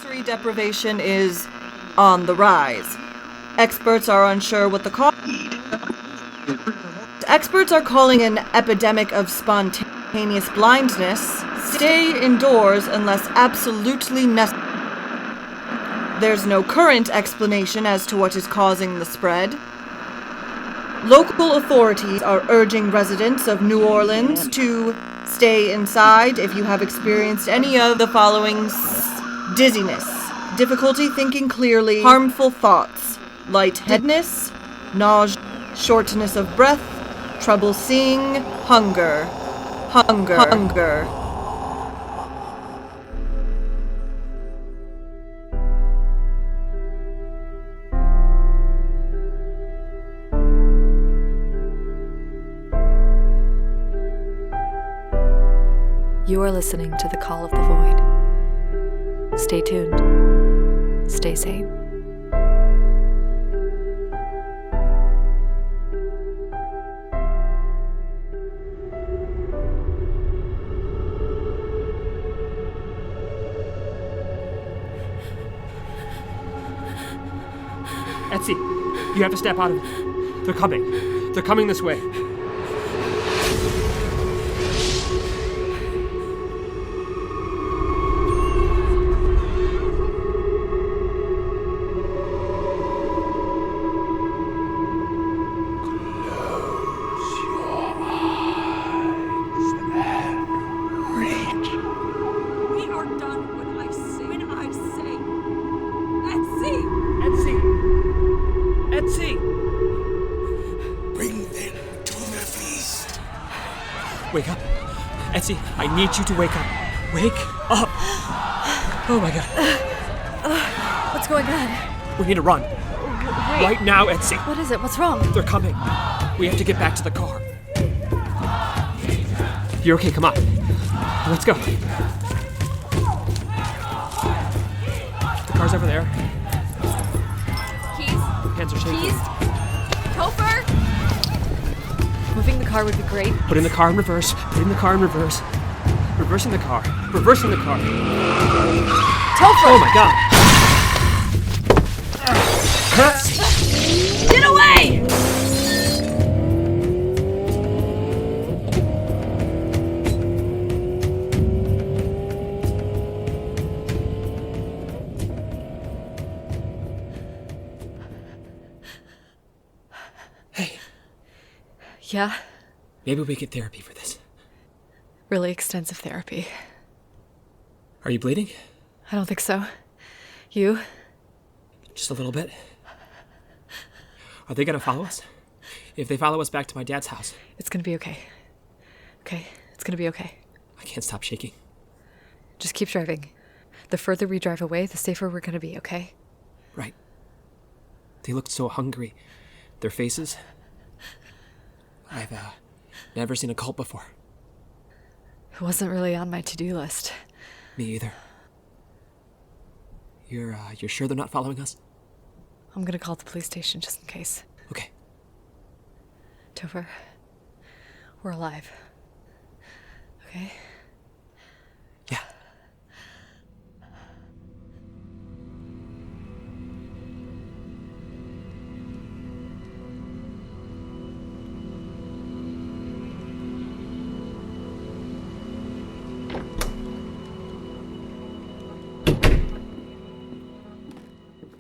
sensory deprivation is on the rise. Experts are unsure what the cause. Experts are calling an epidemic of spontaneous blindness. Stay indoors unless absolutely necessary. There's no current explanation as to what is causing the spread. Local authorities are urging residents of New Orleans to stay inside if you have experienced any of the following: dizziness, difficulty thinking clearly, harmful thoughts, lightheadedness, nausea, shortness of breath, trouble seeing, hunger. You are listening to The Call of the Void. Stay tuned. Stay sane. Etsy, you have to step out of it. They're coming. They're coming this way. Wake up. Etsy, I need you to wake up. Wake up. Oh my god. What's going on? We need to run. Wait. Right now, Etsy. What is it? What's wrong? They're coming. We have to get back to the car. You're okay, come on. Let's go. The car's over there. Keys? Hands are shaking. Keys? Topher? Moving the car would be great. Put in the car in reverse. Put in the car in reverse. Reversing the car. Reversing the car. Topher! Oh my god. Get away! Hey. Yeah? Maybe we get therapy for this. Really extensive therapy. Are you bleeding? I don't think so. You? Just a little bit. Are they gonna follow us? If they follow us back to my dad's house. It's gonna be okay. Okay? It's gonna be okay. I can't stop shaking. Just keep driving. The further we drive away, the safer we're gonna be, okay? Right. They looked so hungry. Their faces. I've never seen a cult before. It wasn't really on my to-do list. Me either. You're sure they're not following us? I'm gonna call the police station just in case. Okay. Topher, we're alive. Okay? Yeah.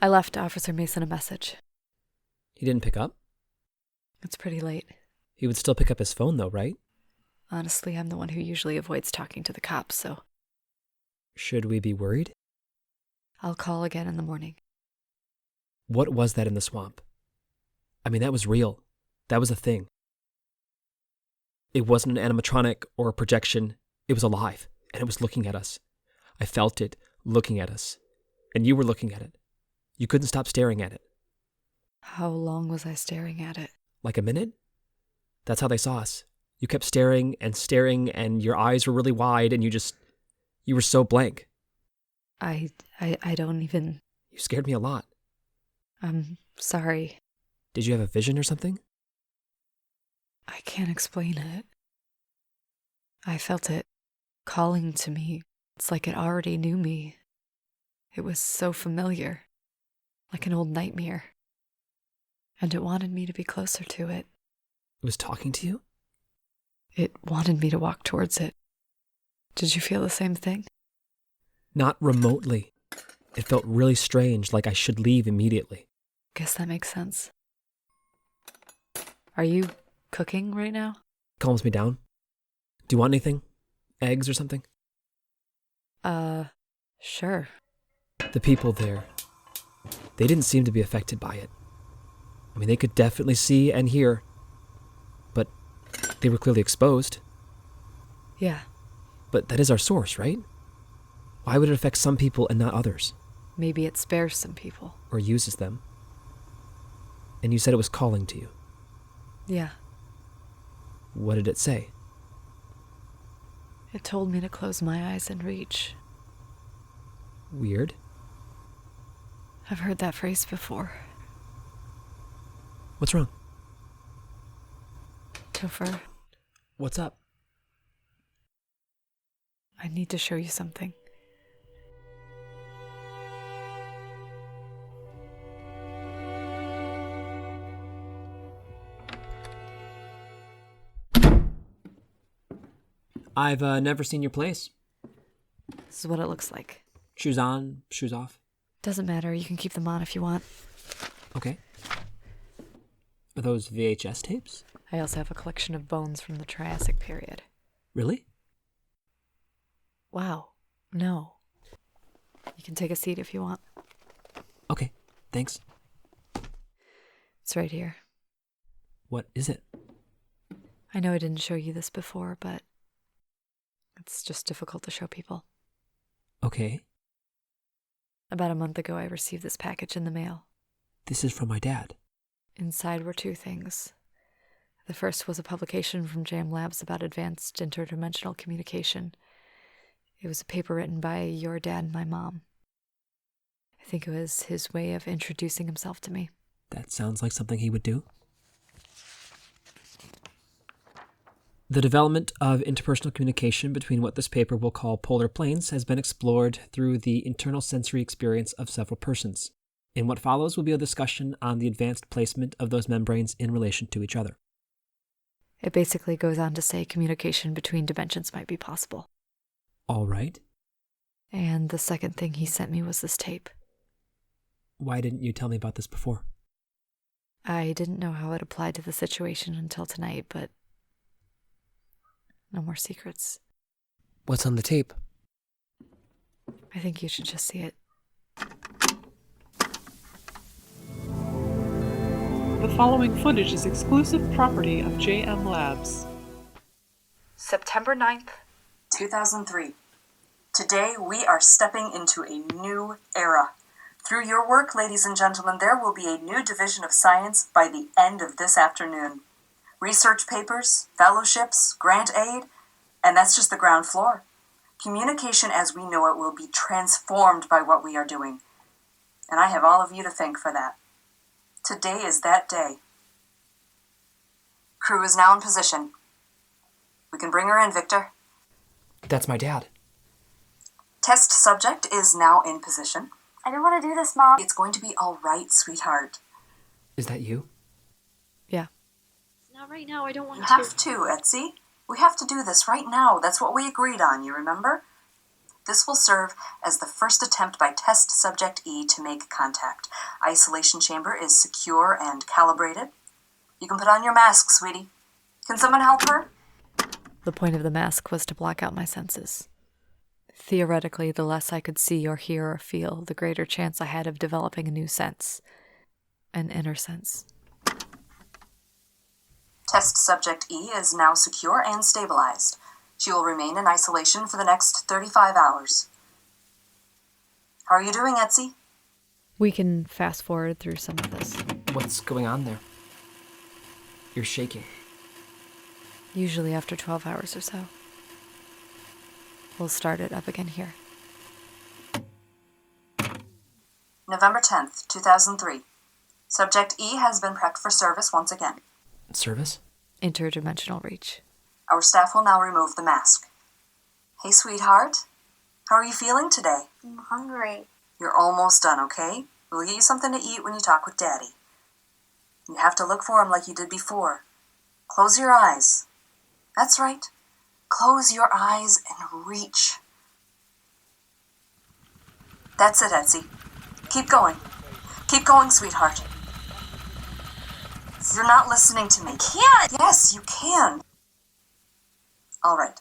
I left Officer Mason a message. He didn't pick up? It's pretty late. He would still pick up his phone though, right? Honestly, I'm the one who usually avoids talking to the cops, so Should we be worried? I'll call again in the morning. What was that in the swamp? I mean, that was real. That was a thing. It wasn't an animatronic or a projection. It was alive, and it was looking at us. I felt it looking at us. And you were looking at it. You couldn't stop staring at it. How long was I staring at it? Like a minute? That's how they saw us. You kept staring, and your eyes were really wide, and you were so blank. I don't even... You scared me a lot. I'm sorry. Did you have a vision or something? I can't explain it. I felt it calling to me. It's like it already knew me. It was so familiar, like an old nightmare. And it wanted me to be closer to it. It was talking to you? It wanted me to walk towards it. Did you feel the same thing? Not remotely. It felt really strange, like I should leave immediately. Guess that makes sense. Are you cooking right now? Calms me down. Do you want anything? Eggs or something? Sure. The people there, they didn't seem to be affected by it. I mean, they could definitely see and hear, but they were clearly exposed. Yeah. But that is our source, right? Why would it affect some people and not others? Maybe it spares some people. Or uses them. And you said it was calling to you. Yeah. What did it say? It told me to close my eyes and reach. Weird. I've heard that phrase before. What's wrong? Topher, What's up? I need to show you something. I've never seen your place. This is what it looks like. Shoes on, shoes off. Doesn't matter, you can keep them on if you want. Okay. Are those VHS tapes? I also have a collection of bones from the Triassic period. Really? Wow. No. You can take a seat if you want. Okay, thanks. It's right here. What is it? I know I didn't show you this before, but it's just difficult to show people. Okay. About a month ago, I received this package in the mail. This is from my dad. Inside were two things. The first was a publication from JAM Labs about advanced interdimensional communication. It was a paper written by your dad and my mom. I think it was his way of introducing himself to me. That sounds like something he would do. The development of interpersonal communication between what this paper will call polar planes has been explored through the internal sensory experience of several persons. In what follows will be a discussion on the advanced placement of those membranes in relation to each other. It basically goes on to say communication between dimensions might be possible. All right. And the second thing he sent me was this tape. Why didn't you tell me about this before? I didn't know how it applied to the situation until tonight, but no more secrets. What's on the tape? I think you should just see it. The following footage is exclusive property of JM Labs. September 9th, 2003. Today we are stepping into a new era. Through your work, ladies and gentlemen, there will be a new division of science by the end of this afternoon. Research papers, fellowships, grant aid, and that's just the ground floor. Communication as we know it will be transformed by what we are doing. And I have all of you to thank for that. Today is that day. Crew is now in position. We can bring her in, Victor. That's my dad. Test subject is now in position. I don't want to do this, Mom. It's going to be all right, sweetheart. Is that you? Yeah. Not right now, I don't want You have to, Etsy. We have to do this right now. That's what we agreed on, you remember? This will serve as the first attempt by test subject E to make contact. Isolation chamber is secure and calibrated. You can put on your mask, sweetie. Can someone help her? The point of the mask was to block out my senses. Theoretically, the less I could see or hear or feel, the greater chance I had of developing a new sense. An inner sense. Test subject E is now secure and stabilized. She will remain in isolation for the next 35 hours. How are you doing, Etsy? We can fast forward through some of this. What's going on there? You're shaking. Usually after 12 hours or so. We'll start it up again here. November 10th, 2003. Subject E has been prepped for service once again. Service? Interdimensional reach. Our staff will now remove the mask. Hey, sweetheart. How are you feeling today? I'm hungry. You're almost done, okay? We'll get you something to eat when you talk with Daddy. You have to look for him like you did before. Close your eyes. That's right. Close your eyes and reach. That's it, Etsy. Keep going. Keep going, sweetheart. You're not listening to me. I can't! Yes, you can. All right.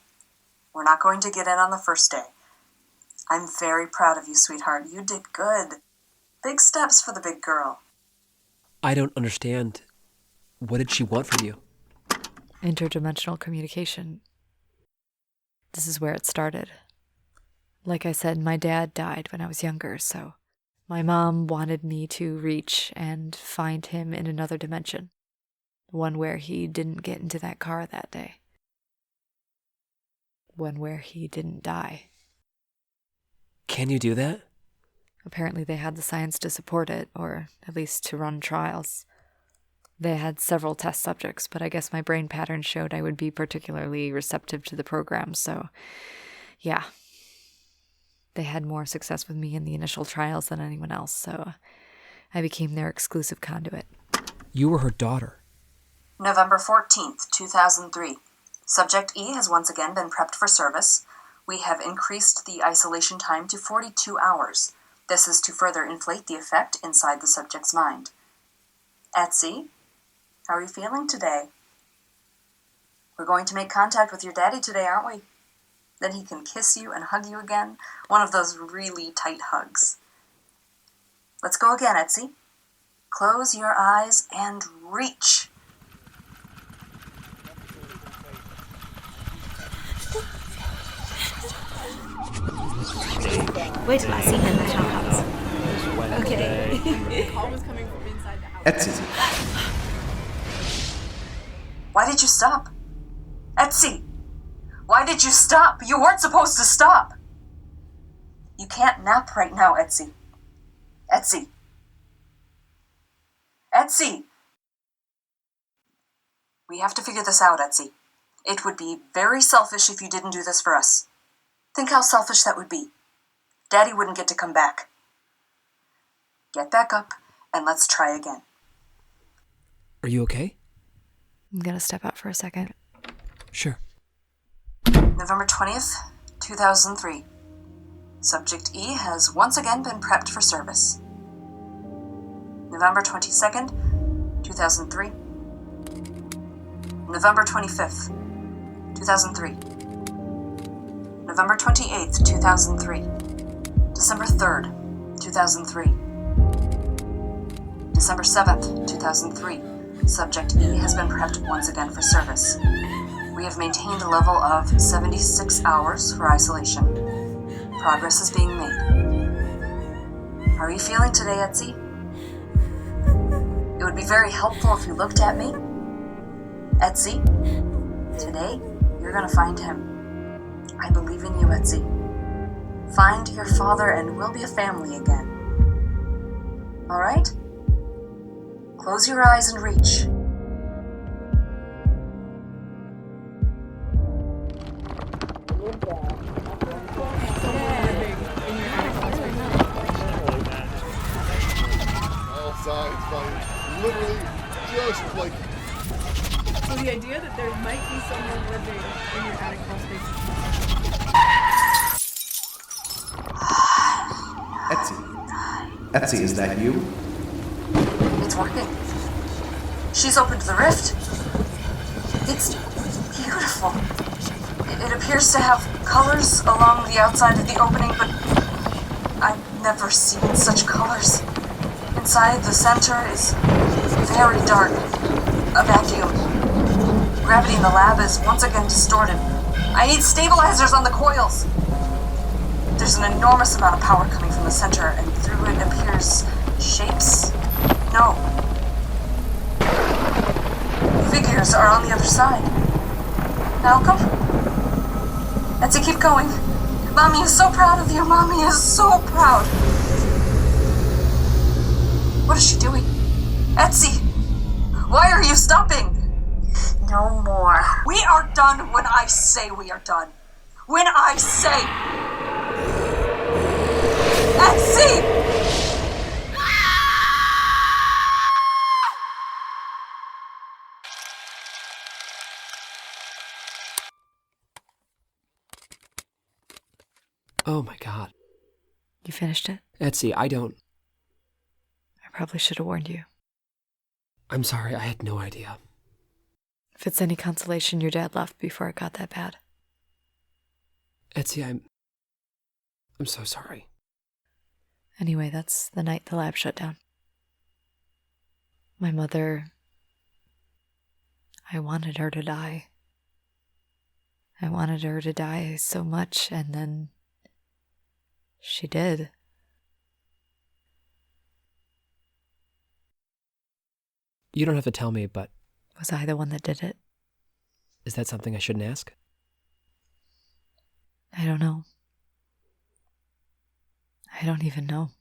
We're not going to get in on the first day. I'm very proud of you, sweetheart. You did good. Big steps for the big girl. I don't understand. What did she want from you? Interdimensional communication. This is where it started. Like I said, my dad died when I was younger, so my mom wanted me to reach and find him in another dimension. One where he didn't get into that car that day. One where he didn't die. Can you do that? Apparently they had the science to support it, or at least to run trials. They had several test subjects, but I guess my brain pattern showed I would be particularly receptive to the program, so yeah. They had more success with me in the initial trials than anyone else, so I became their exclusive conduit. You were her daughter. November 14th, 2003. Subject E has once again been prepped for service. We have increased the isolation time to 42 hours. This is to further inflate the effect inside the subject's mind. Etsy, how are you feeling today? We're going to make contact with your daddy today, aren't we? Then he can kiss you and hug you again. One of those really tight hugs. Let's go again, Etsy. Close your eyes and reach. Wait till I see him at our house. Okay. Etsy. Why did you stop? Etsy! Why did you stop? You weren't supposed to stop! You can't nap right now, Etsy. Etsy. Etsy! We have to figure this out, Etsy. It would be very selfish if you didn't do this for us. Think how selfish that would be. Daddy wouldn't get to come back. Get back up, and let's try again. Are you okay? I'm gonna step out for a second. Sure. November 20th, 2003. Subject E has once again been prepped for service. November 22nd, 2003. November 25th, 2003. November 28th, 2003. December 3rd, 2003. December 7th, 2003. Subject E has been prepped once again for service. We have maintained a level of 76 hours for isolation. Progress is being made. How are you feeling today, Etsy? It would be very helpful if you looked at me. Etsy, today you're gonna find him. I believe in you, Etsy. Find your father and we'll be a family again. All right? Close your eyes and reach. All sides, buddy. Literally just like... So the idea that there might be someone living in your attic crawl space. Etsy, is that you? It's working. She's opened the rift. It's beautiful. It appears to have colors along the outside of the opening, but I've never seen such colors. Inside the center is very dark. A vacuum. Gravity in the lab is once again distorted. I need stabilizers on the coils. There's an enormous amount of power coming from the center, and through it appears shapes. No. Figures are on the other side. Malcolm? Etsy, keep going. Mommy is so proud of you. Mommy is so proud. What is she doing? Etsy! Why are you stopping? No more. We are done when I say we are done. When I say... Etsy! Oh my God. You finished it? Etsy, I probably should have warned you. I'm sorry, I had no idea. If it's any consolation, your dad left before it got that bad. Etsy, I'm so sorry. Anyway, that's the night the lab shut down. My mother... I wanted her to die. I wanted her to die so much, and then... she did. You don't have to tell me, but... Was I the one that did it? Is that something I shouldn't ask? I don't know. I don't even know.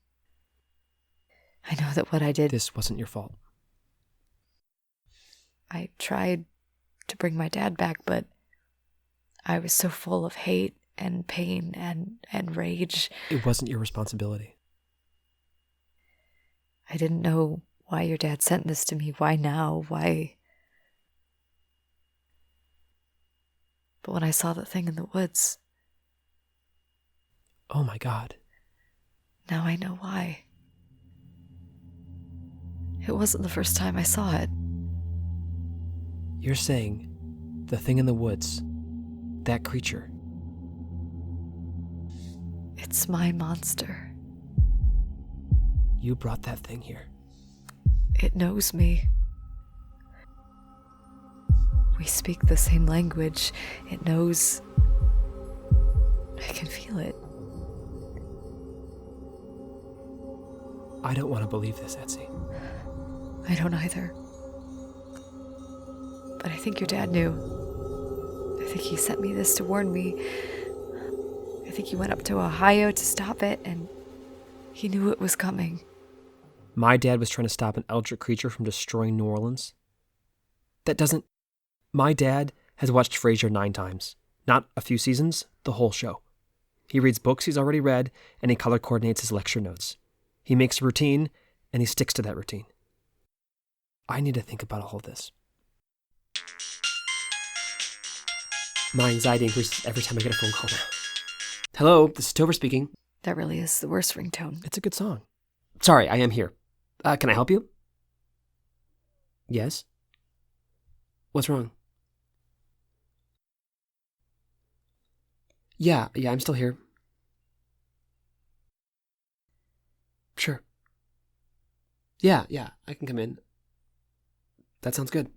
I know that what I did... This wasn't your fault. I tried to bring my dad back, but I was so full of hate and pain and rage. It wasn't your responsibility. I didn't know why your dad sent this to me. Why now? Why? But when I saw the thing in the woods... Oh my God. Now I know why. It wasn't the first time I saw it. You're saying the thing in the woods, that creature... It's my monster. You brought that thing here. It knows me. We speak the same language. It knows... I can feel it. I don't want to believe this, Etsy. I don't either. But I think your dad knew. I think he sent me this to warn me. I think he went up to Ohio to stop it, and he knew it was coming. My dad was trying to stop an eldritch creature from destroying New Orleans? That doesn't... My dad has watched Frasier 9 times. Not a few seasons, the whole show. He reads books he's already read, and he color coordinates his lecture notes. He makes a routine, and he sticks to that routine. I need to think about all this. My anxiety increases every time I get a phone call now. Hello, this is Topher speaking. That really is the worst ringtone. It's a good song. Sorry, I am here. Can I help you? Yes? What's wrong? Yeah, I'm still here. Sure. Yeah, I can come in. That sounds good.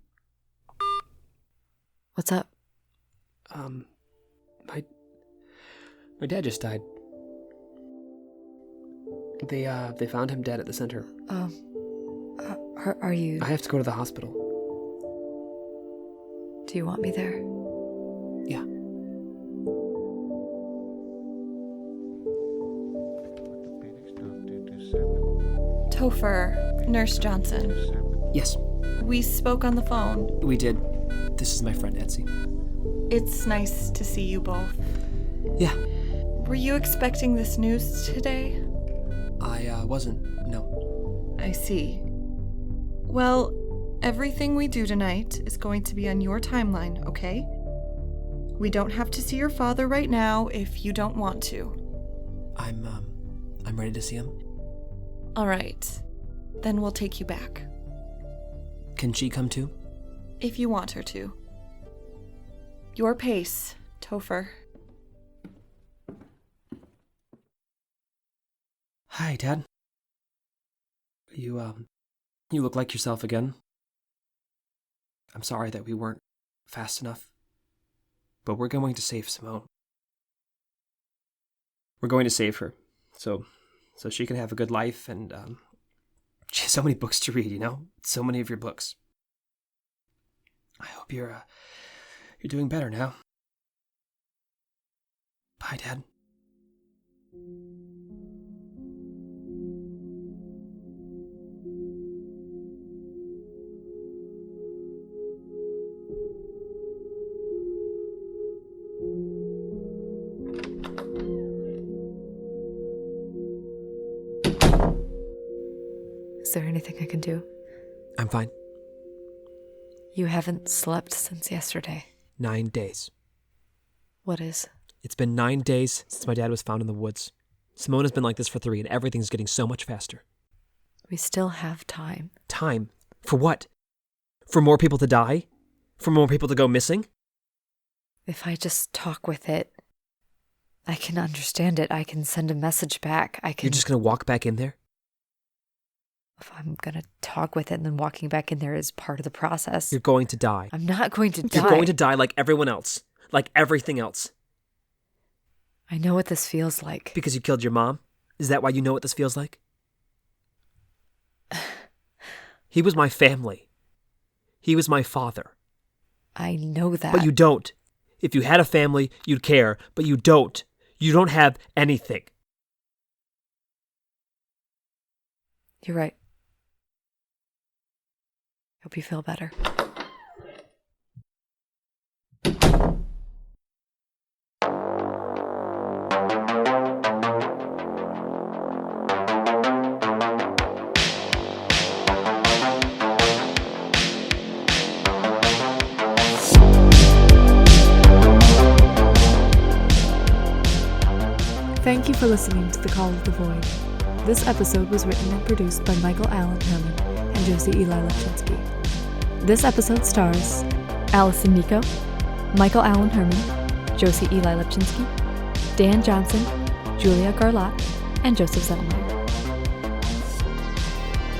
What's up? My dad just died. They found him dead at the center. Are you... I have to go to the hospital. Do you want me there? Yeah. Topher, Nurse Johnson. Yes. We spoke on the phone. We did. This is my friend Etsy. It's nice to see you both. Yeah. Were you expecting this news today? I wasn't, no. I see. Well, everything we do tonight is going to be on your timeline, okay? We don't have to see your father right now if you don't want to. I'm ready to see him. All right. Then we'll take you back. Can she come too? If you want her to. Your pace, Topher. Hi, Dad. You look like yourself again. I'm sorry that we weren't fast enough. But we're going to save Simone. We're going to save her. So she can have a good life, and she has so many books to read, you know? So many of your books. I hope you're doing better now. Bye, Dad. Is there anything I can do? I'm fine. You haven't slept since yesterday. 9 days. What is? It's been 9 days since my dad was found in the woods. Simone has been like this for 3, and everything's getting so much faster. We still have time. Time? For what? For more people to die? For more people to go missing? If I just talk with it, I can understand it. I can send a message back. You're just going to walk back in there? If I'm going to talk with it and then walking back in there is part of the process. You're going to die. I'm not going to die. You're going to die like everyone else. Like everything else. I know what this feels like. Because you killed your mom? Is that why you know what this feels like? He was my family. He was my father. I know that. But you don't. If you had a family, you'd care. But you don't. You don't have anything. You're right. Hope you feel better. Thank you for listening to The Call of the Void. This episode was written and produced by Michael Allen Herman and Josie Eli Lapczynski. This episode stars Allyson Miko, Michael Allen Herman, Josie Eli Lapczynski, Dan Johnson, Julia Garlotte, and Joseph Zettelmeyer.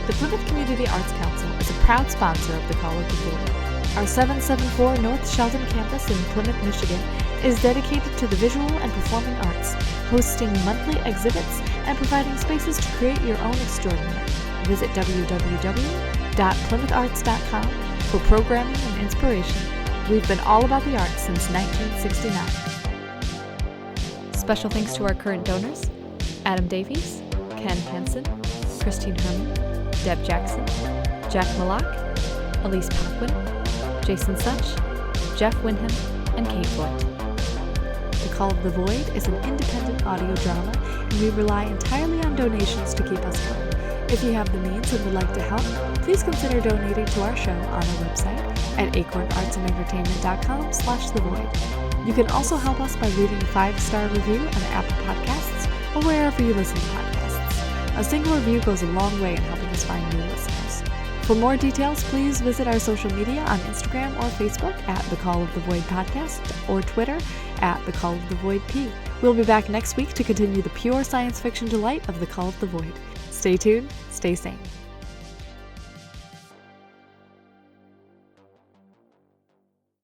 The Plymouth Community Arts Council is a proud sponsor of The Call of the Void. Our 774 North Sheldon campus in Plymouth, Michigan is dedicated to the visual and performing arts, hosting monthly exhibits and providing spaces to create your own extraordinary. Visit www.plymouthArts.com for programming and inspiration. We've been all about the arts since 1969. Special thanks to our current donors: Adam Davies, Ken Hansen, Christine Herman, Deb Jackson, Jack Malak, Elise Paquin, Jason Such, Jeff Winham, and Kate Voigt. The Call of the Void is an independent audio drama, and we rely entirely on donations to keep us going. If you have the means and would like to help, please consider donating to our show on our website at acornartsandentertainment.com/thevoid. You can also help us by leaving a 5-star review on Apple Podcasts or wherever you listen to podcasts. A single review goes a long way in helping us find new listeners. For more details, please visit our social media on Instagram or Facebook at The Call of the Void Podcast or Twitter at The Call of the Void P. We'll be back next week to continue the pure science fiction delight of The Call of the Void. Stay tuned, stay sane.